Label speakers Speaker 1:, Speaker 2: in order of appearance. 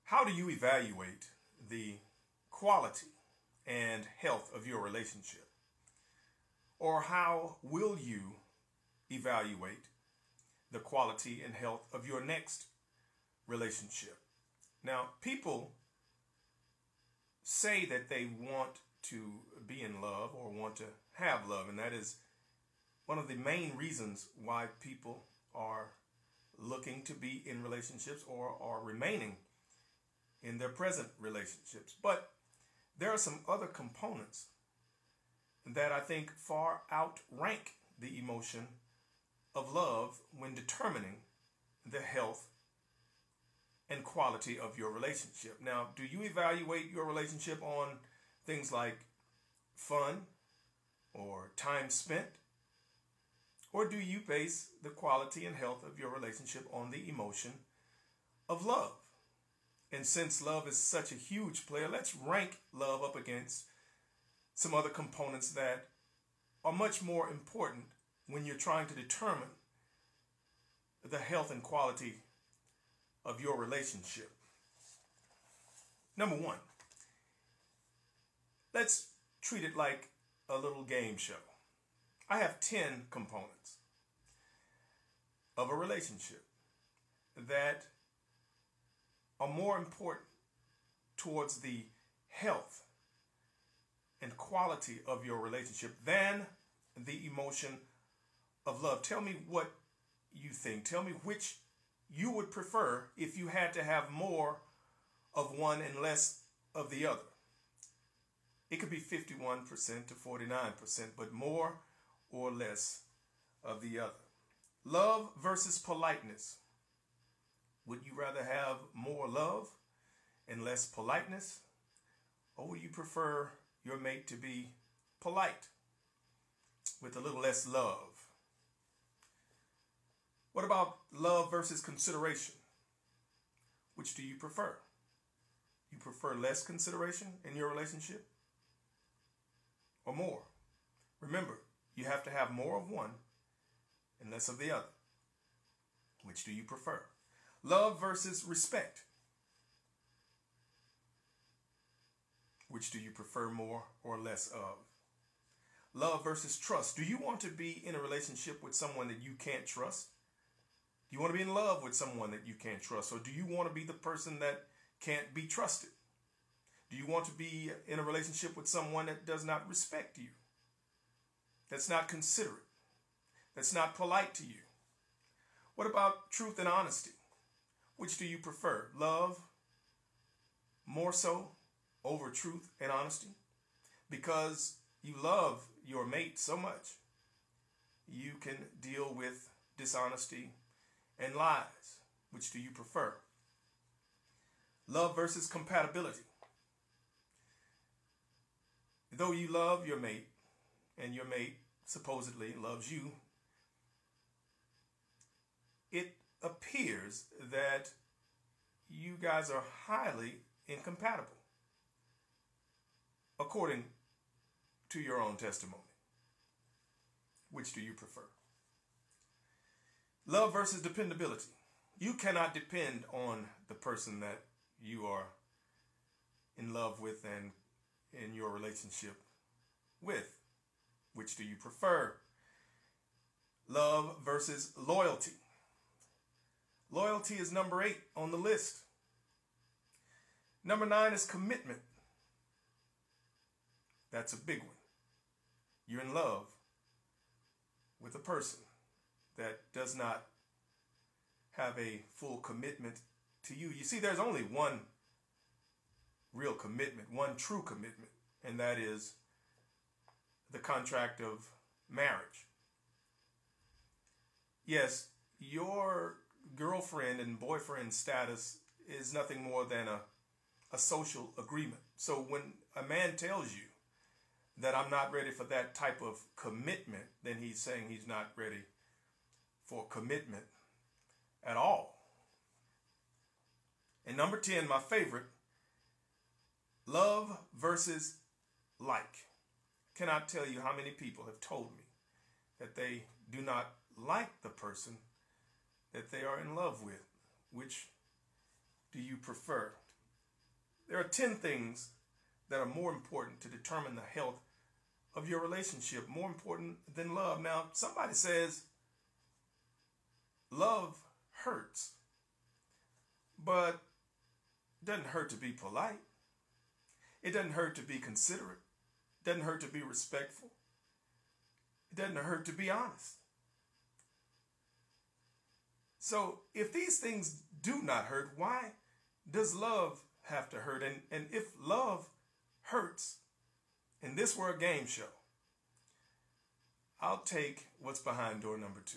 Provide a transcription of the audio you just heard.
Speaker 1: How do you evaluate the quality and health of your relationship? Or how will you evaluate the quality and health of your next relationship? Now, people say that they want to be in love or want to have love, and that is one of the main reasons why people are looking to be in relationships or are remaining in their present relationships. But there are some other components that I think far outrank the emotion of love when determining the health and quality of your relationship. Now, do you evaluate your relationship on things like fun or time spent? Or do you base the quality and health of your relationship on the emotion of love? And since love is such a huge player, let's rank love up against some other components that are much more important when you're trying to determine the health and quality of your relationship. Number one, let's treat it like a little game show. I have 10 components of a relationship that are more important towards the health and quality of your relationship than the emotion of love. Tell me what you think. Tell me which you would prefer if you had to have more of one and less of the other. It could be 51% to 49%, but more or less of the other. Love versus politeness. Would you rather have more love and less politeness? Or would you prefer your mate to be polite with a little less love? What about love versus consideration? Which do you prefer? You prefer less consideration in your relationship or more? Remember, you have to have more of one and less of the other. Which do you prefer? Love versus respect. Which do you prefer more or less of? Love versus trust. Do you want to be in a relationship with someone that you can't trust? Do you want to be in love with someone that you can't trust? Or do you want to be the person that can't be trusted? Do you want to be in a relationship with someone that does not respect you? That's not considerate? That's not polite to you? What about truth and honesty? Which do you prefer? Love more so over truth and honesty? Because you love your mate so much, you can deal with dishonesty and lies. Which do you prefer? Love versus compatibility. Though you love your mate and your mate supposedly loves you, it appears that you guys are highly incompatible, according to your own testimony. Which do you prefer? Love versus dependability. You cannot depend on the person that you are in love with and in your relationship with. Which do you prefer? Love versus loyalty. Loyalty is number 8 on the list. Number 9 is commitment. That's a big one. You're in love with a person that does not have a full commitment to you. You see, there's only one real commitment, one true commitment, and that is the contract of marriage. Yes, your girlfriend and boyfriend status is nothing more than a social agreement. So when a man tells you that I'm not ready for that type of commitment, then he's saying he's not ready for commitment at all. And number 10, my favorite, love versus like. Cannot tell you how many people have told me that they do not like the person that they are in love with. Which do you prefer? There are 10 things that are more important to determine the health of your relationship, more important than love. Now, somebody says love hurts, but it doesn't hurt to be polite. It doesn't hurt to be considerate. It doesn't hurt to be respectful. It doesn't hurt to be honest. So if these things do not hurt, why does love have to hurt? And if love hurts, and this were a game show, I'll take what's behind door number 2.